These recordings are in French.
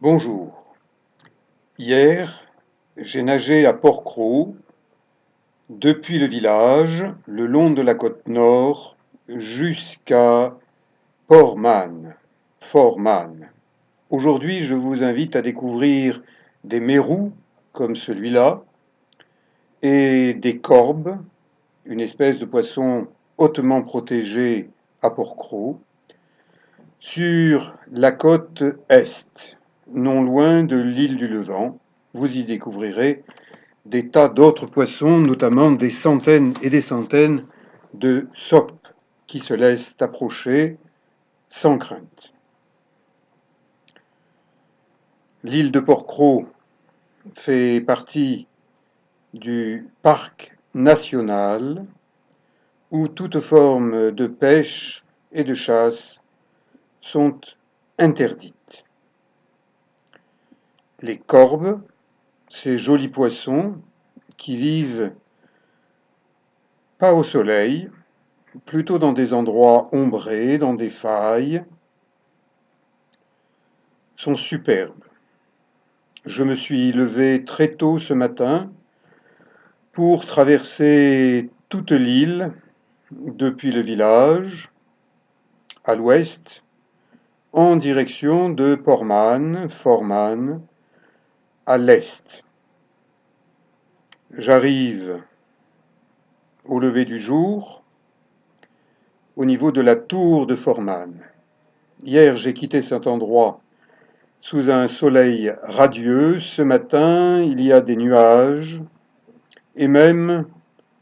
Bonjour. Hier, j'ai nagé à Port-Cros, depuis le village, le long de la côte nord, jusqu'à Port-Man. Aujourd'hui, je vous invite à découvrir des mérous, comme celui-là, et des corbes, une espèce de poisson hautement protégé à Port-Cros, sur la côte est, non loin de l'île du Levant. Vous y découvrirez des tas d'autres poissons, notamment des centaines et des centaines de sopes qui se laissent approcher sans crainte. L'île de Port-Cros fait partie du parc national où toute forme de pêche et de chasse sont interdites. Les corbes, ces jolis poissons qui vivent pas au soleil, plutôt dans des endroits ombrés, dans des failles, sont superbes. Je me suis levé très tôt ce matin pour traverser toute l'île depuis le village à l'ouest en direction de Forman à l'est. J'arrive au lever du jour au niveau de la tour de Forman. Hier, j'ai quitté cet endroit sous un soleil radieux. Ce matin, il y a des nuages et même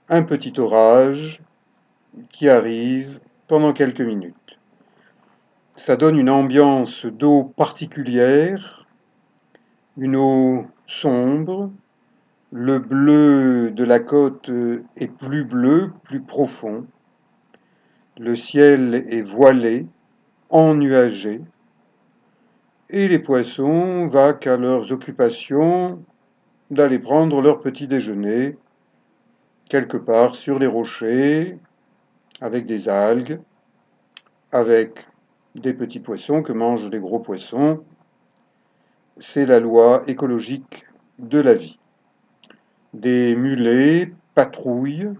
un petit orage qui arrive pendant quelques minutes. Ça donne une ambiance d'eau particulière, une eau sombre. Le bleu de la côte est plus bleu, plus profond. Le ciel est voilé, ennuagé, et les poissons vaquent à leurs occupations d'aller prendre leur petit déjeuner quelque part sur les rochers, avec des algues, avec des petits poissons que mangent les gros poissons. C'est la loi écologique de la vie. Des mulets patrouillent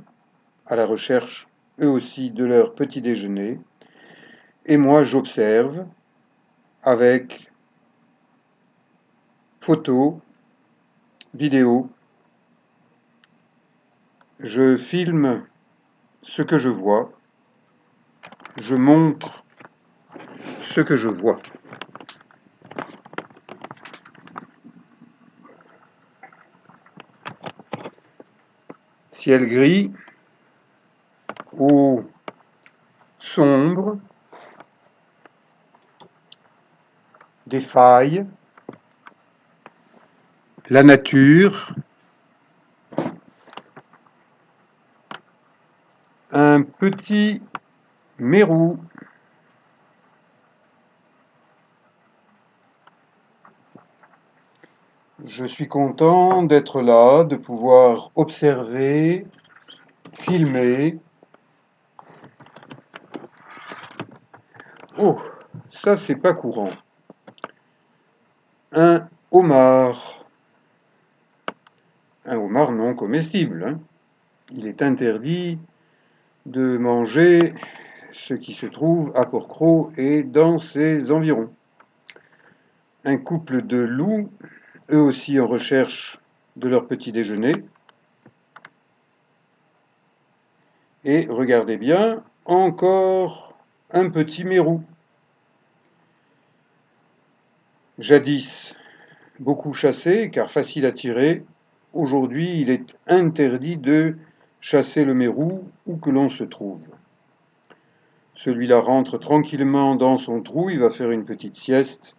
à la recherche, eux aussi, de leur petit déjeuner. Et moi, j'observe avec photos, vidéos. Je filme ce que je vois. Je montre ce que je vois. Ciel gris, eau sombre, des failles, la nature, un petit mérou. Je suis content d'être là, de pouvoir observer, filmer. Oh, ça c'est pas courant. Un homard. Un homard non comestible, hein. Il est interdit de manger ce qui se trouve à Port-Cros et dans ses environs. Un couple de loups, eux aussi en recherche de leur petit déjeuner. Et regardez bien, encore un petit mérou. Jadis beaucoup chassé, car facile à tirer, aujourd'hui il est interdit de chasser le mérou où que l'on se trouve. Celui-là rentre tranquillement dans son trou, il va faire une petite sieste,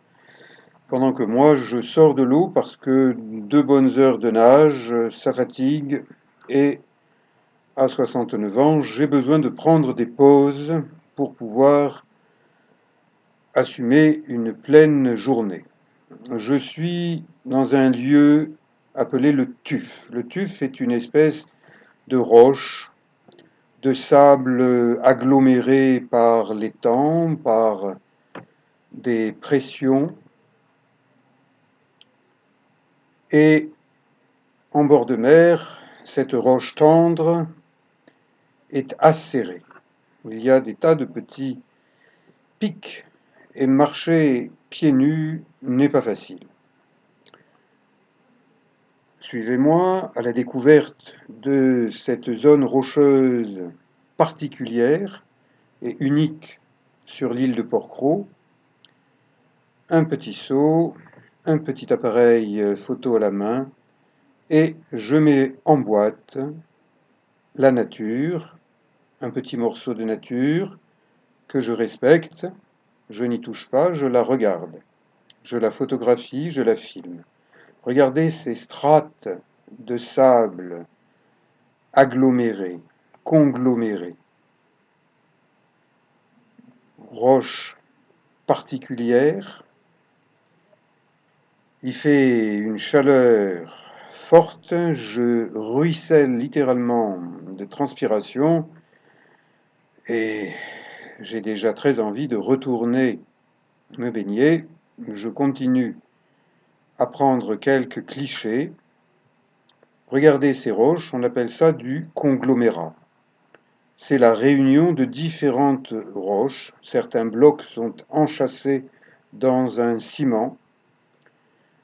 pendant que moi je sors de l'eau parce que 2 bonnes heures de nage, ça fatigue, et à 69 ans, j'ai besoin de prendre des pauses pour pouvoir assumer une pleine journée. Je suis dans un lieu appelé le tuf. Le tuf est une espèce de roche, de sable aggloméré par les temps, par des pressions, Et en bord de mer, cette roche tendre est acérée. Il y a des tas de petits pics et marcher pieds nus n'est pas facile. Suivez-moi à la découverte de cette zone rocheuse particulière et unique sur l'île de Porquerolles. Un petit seau, un petit appareil photo à la main et je mets en boîte la nature, un petit morceau de nature que je respecte, je n'y touche pas, je la regarde, je la photographie, je la filme. Regardez ces strates de sable agglomérées, conglomérées, roches particulières. Il fait une chaleur forte, je ruisselle littéralement de transpiration et j'ai déjà très envie de retourner me baigner. Je continue à prendre quelques clichés. Regardez ces roches, on appelle ça du conglomérat. C'est la réunion de différentes roches. Certains blocs sont enchâssés dans un ciment.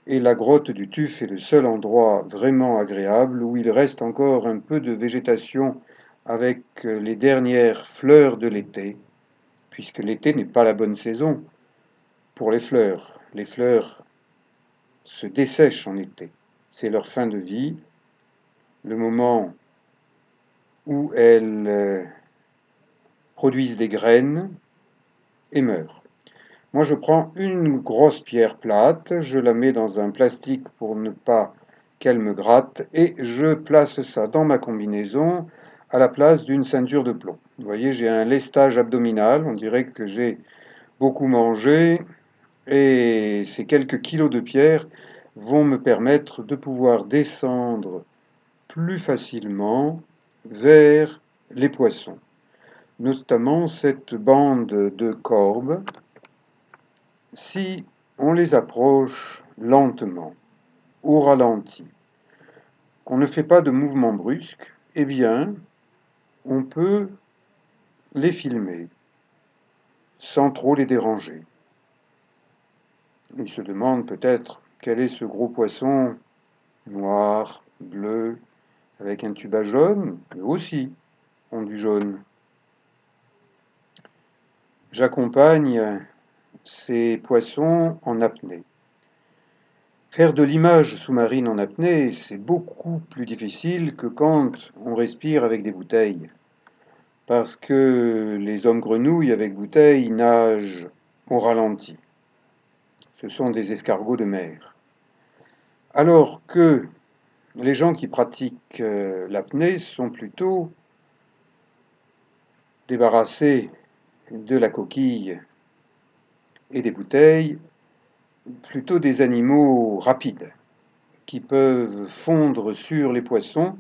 Et la grotte du Tuf est le seul endroit vraiment agréable où il reste encore un peu de végétation avec les dernières fleurs de l'été, puisque l'été n'est pas la bonne saison pour les fleurs. Les fleurs se dessèchent en été. C'est leur fin de vie, le moment où elles produisent des graines et meurent. Moi, je prends une grosse pierre plate, je la mets dans un plastique pour ne pas qu'elle me gratte, et je place ça dans ma combinaison à la place d'une ceinture de plomb. Vous voyez, j'ai un lestage abdominal, on dirait que j'ai beaucoup mangé, et ces quelques kilos de pierre vont me permettre de pouvoir descendre plus facilement vers les poissons, notamment cette bande de corbes. Si on les approche lentement, au ralenti, qu'on ne fait pas de mouvement brusque, eh bien, on peut les filmer sans trop les déranger. Ils se demandent peut-être quel est ce gros poisson noir, bleu, avec un tuba jaune. Eux aussi ont du jaune. J'accompagne ces poissons en apnée. Faire de l'image sous-marine en apnée, c'est beaucoup plus difficile que quand on respire avec des bouteilles. Parce que les hommes grenouilles avec bouteilles nagent au ralenti. Ce sont des escargots de mer. Alors que les gens qui pratiquent l'apnée sont plutôt débarrassés de la coquille et des bouteilles, plutôt des animaux rapides qui peuvent fondre sur les poissons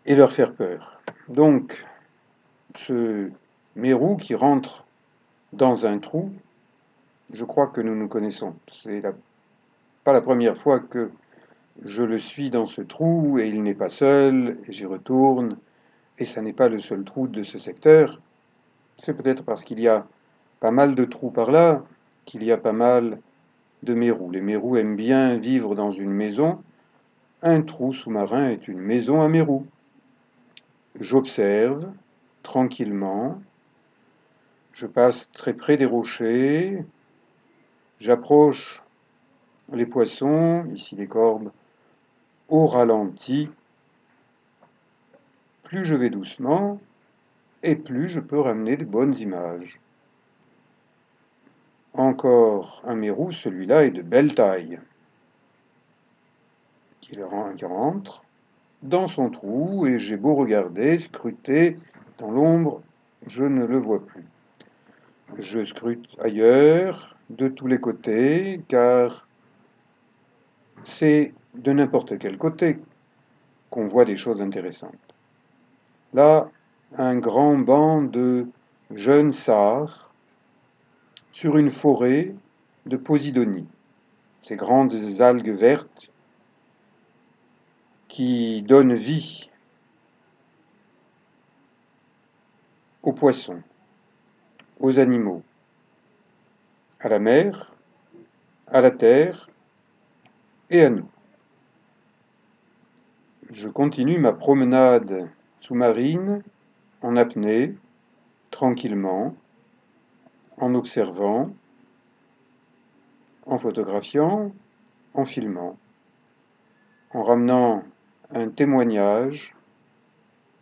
et leur faire peur. Donc, ce mérou qui rentre dans un trou, je crois que nous nous connaissons. C'est pas la première fois que je le suis dans ce trou et il n'est pas seul, et j'y retourne, et ça n'est pas le seul trou de ce secteur. C'est peut-être parce qu'il y a pas mal de trous par là qu'il y a pas mal de mérous. Les mérous aiment bien vivre dans une maison. Un trou sous-marin est une maison à mérous. J'observe tranquillement. Je passe très près des rochers. J'approche les poissons, ici les corbes, au ralenti. Plus je vais doucement, et plus je peux ramener de bonnes images. Encore un mérou, celui-là est de belle taille, qui rentre dans son trou, et j'ai beau regarder, scruter, dans l'ombre, je ne le vois plus. Je scrute ailleurs, de tous les côtés, car c'est de n'importe quel côté qu'on voit des choses intéressantes. Là, un grand banc de jeunes sars sur une forêt de Posidonie. Ces grandes algues vertes qui donne vie aux poissons, aux animaux, à la mer, à la terre et à nous. Je continue ma promenade sous-marine en apnée, tranquillement, en observant, en photographiant, en filmant, en ramenant un témoignage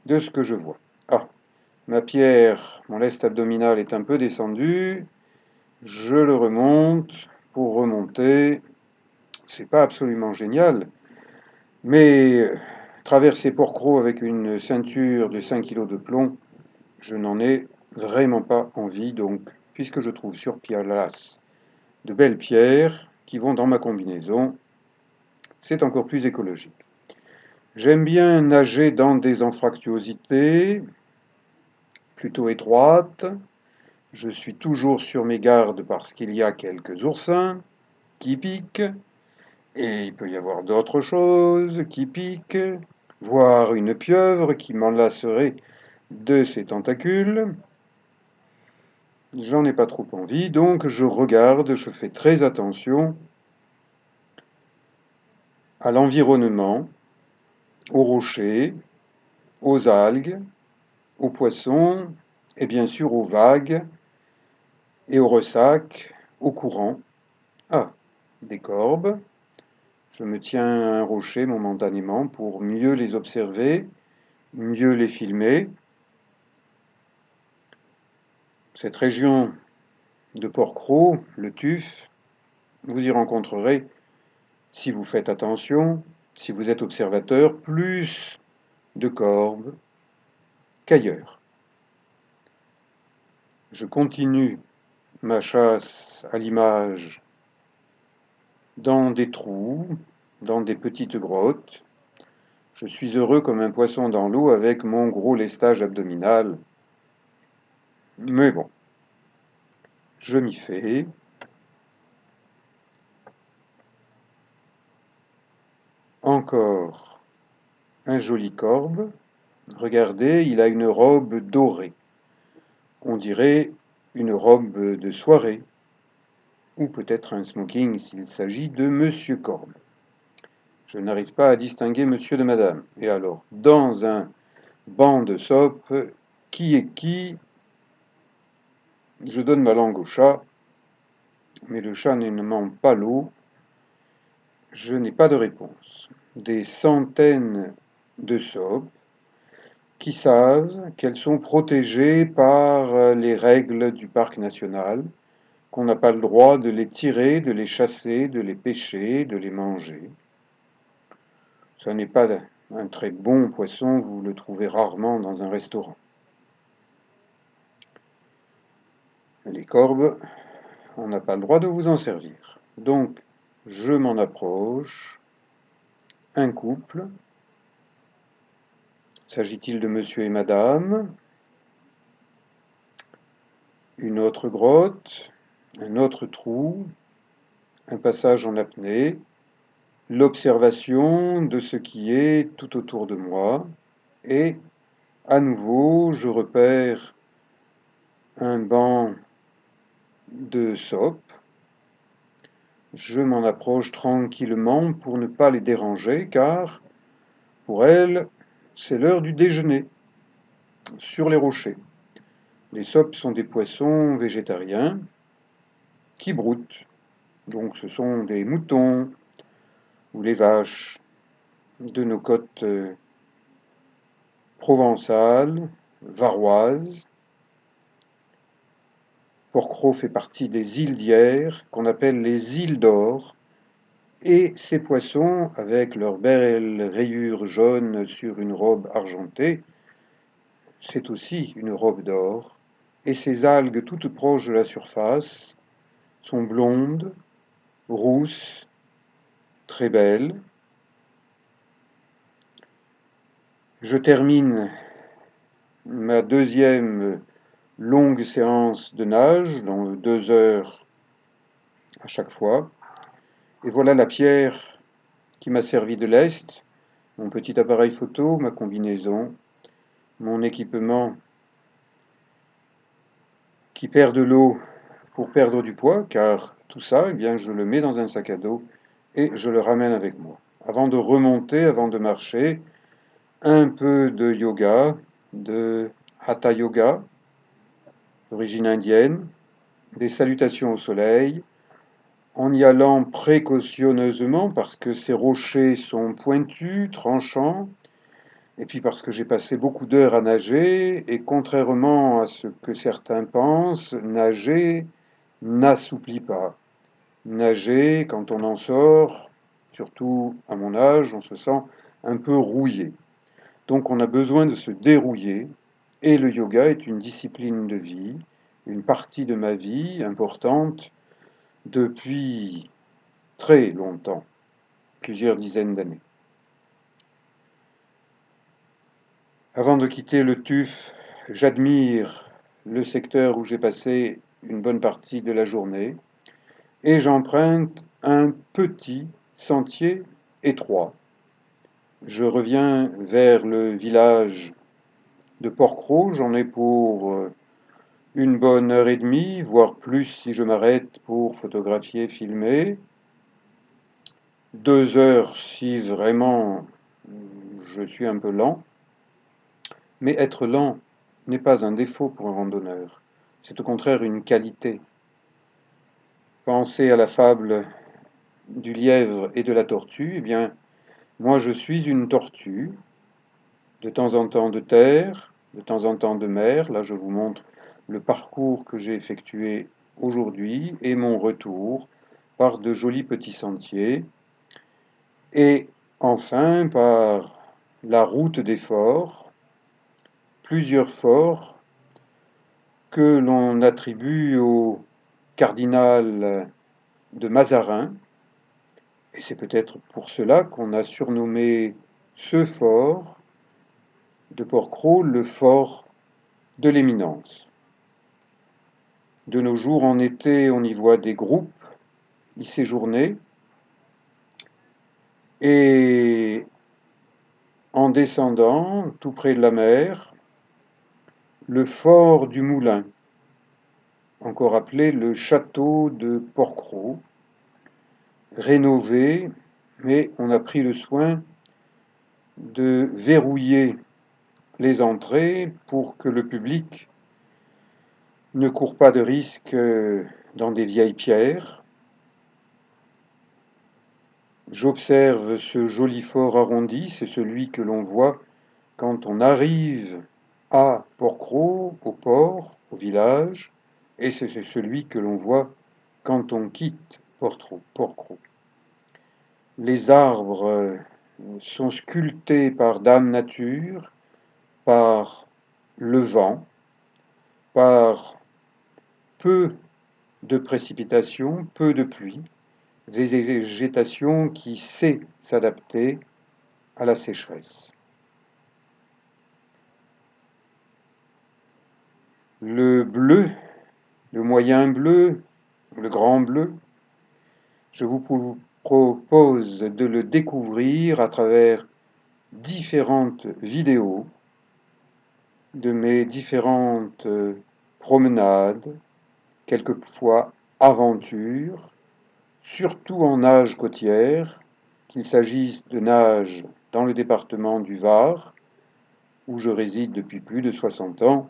de ce que je vois. Ah, ma pierre, mon lest abdominal est un peu descendu, je le remonte pour remonter. C'est pas absolument génial, mais traverser Port-Cros avec une ceinture de 5 kg de plomb, je n'en ai vraiment pas envie, donc, puisque je trouve sur place de belles pierres qui vont dans ma combinaison, c'est encore plus écologique. J'aime bien nager dans des anfractuosités plutôt étroites. Je suis toujours sur mes gardes parce qu'il y a quelques oursins qui piquent, et il peut y avoir d'autres choses qui piquent, voire une pieuvre qui m'enlacerait de ses tentacules. J'en ai pas trop envie, donc je regarde, je fais très attention à l'environnement, aux rochers, aux algues, aux poissons, et bien sûr aux vagues, et aux ressacs, aux courants. Ah, des corbes. Je me tiens à un rocher momentanément pour mieux les observer, mieux les filmer. Cette région de Port-Cros, le Tuf, vous y rencontrerez, si vous faites attention, si vous êtes observateur, plus de corbes qu'ailleurs. Je continue ma chasse à l'image dans des trous, dans des petites grottes. Je suis heureux comme un poisson dans l'eau avec mon gros lestage abdominal. Mais bon, je m'y fais. Encore un joli corbe. Regardez, il a une robe dorée. On dirait une robe de soirée, ou peut-être un smoking s'il s'agit de Monsieur Corbe. Je n'arrive pas à distinguer Monsieur de Madame. Et alors, dans un banc de sope, qui est qui? Je donne ma langue au chat, mais le chat n'aimant pas l'eau, je n'ai pas de réponse. Des centaines de sopes qui savent qu'elles sont protégées par les règles du parc national, qu'on n'a pas le droit de les tirer, de les chasser, de les pêcher, de les manger. Ce n'est pas un très bon poisson, vous le trouvez rarement dans un restaurant. Les corbes, on n'a pas le droit de vous en servir. Donc, je m'en approche. Un couple. S'agit-il de monsieur et madame? Une autre grotte, un autre trou, un passage en apnée, l'observation de ce qui est tout autour de moi, et à nouveau, je repère un banc de sopes. Je m'en approche tranquillement pour ne pas les déranger, car pour elles, c'est l'heure du déjeuner sur les rochers. Les sopes sont des poissons végétariens qui broutent. Donc ce sont des moutons ou les vaches de nos côtes provençales, varoises. Port-Cros fait partie des îles d'Hyères, qu'on appelle les îles d'or, et ces poissons, avec leurs belles rayures jaunes sur une robe argentée, c'est aussi une robe d'or, et ces algues toutes proches de la surface sont blondes, rousses, très belles. Je termine ma deuxième longue séance de nage, dans 2 heures à chaque fois. Et voilà la pierre qui m'a servi de lest. mon petit appareil photo, ma combinaison, mon équipement qui perd de l'eau pour perdre du poids, car tout ça, eh bien, je le mets dans un sac à dos et je le ramène avec moi. Avant de remonter, avant de marcher, un peu de yoga, de hatha yoga, d'origine indienne, des salutations au soleil, en y allant précautionneusement parce que ces rochers sont pointus, tranchants, et puis parce que j'ai passé beaucoup d'heures à nager, et contrairement à ce que certains pensent, nager n'assouplit pas. Nager, quand on en sort, surtout à mon âge, on se sent un peu rouillé. Donc on a besoin de se dérouiller, et le yoga est une discipline de vie, une partie de ma vie importante depuis très longtemps, plusieurs dizaines d'années. Avant de quitter le TUF, j'admire le secteur où j'ai passé une bonne partie de la journée et j'emprunte un petit sentier étroit. Je reviens vers le village de Porquerolles, j'en ai pour une bonne heure et demie, voire plus si je m'arrête pour photographier, filmer. 2 heures si vraiment je suis un peu lent. Mais être lent n'est pas un défaut pour un randonneur, c'est au contraire une qualité. Pensez à la fable du lièvre et de la tortue, eh bien, moi je suis une tortue, de temps en temps de terre, de temps en temps de mer. Là, je vous montre le parcours que j'ai effectué aujourd'hui et mon retour par de jolis petits sentiers. Et enfin, par la route des forts, plusieurs forts que l'on attribue au cardinal de Mazarin, et c'est peut-être pour cela qu'on a surnommé ce fort de Porquerolles le fort de l'éminence. De nos jours, en été, on y voit des groupes y séjourner, et en descendant, tout près de la mer, le fort du Moulin, encore appelé le château de Porquerolles, rénové, mais on a pris le soin de verrouiller les entrées pour que le public ne court pas de risque dans des vieilles pierres. J'observe ce joli fort arrondi, c'est celui que l'on voit quand on arrive à Porquerolles, au port, au village, et c'est celui que l'on voit quand on quitte Porquerolles. Les arbres sont sculptés par Dame Nature, par le vent, par peu de précipitations, peu de pluie, végétation qui sait s'adapter à la sécheresse. Le bleu, le moyen bleu, le grand bleu, je vous propose de le découvrir à travers différentes vidéos de mes différentes promenades, quelquefois aventures, surtout en nage côtière, qu'il s'agisse de nage dans le département du Var, où je réside depuis plus de 60 ans,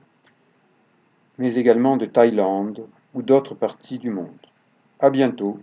mais également de Thaïlande ou d'autres parties du monde. À bientôt.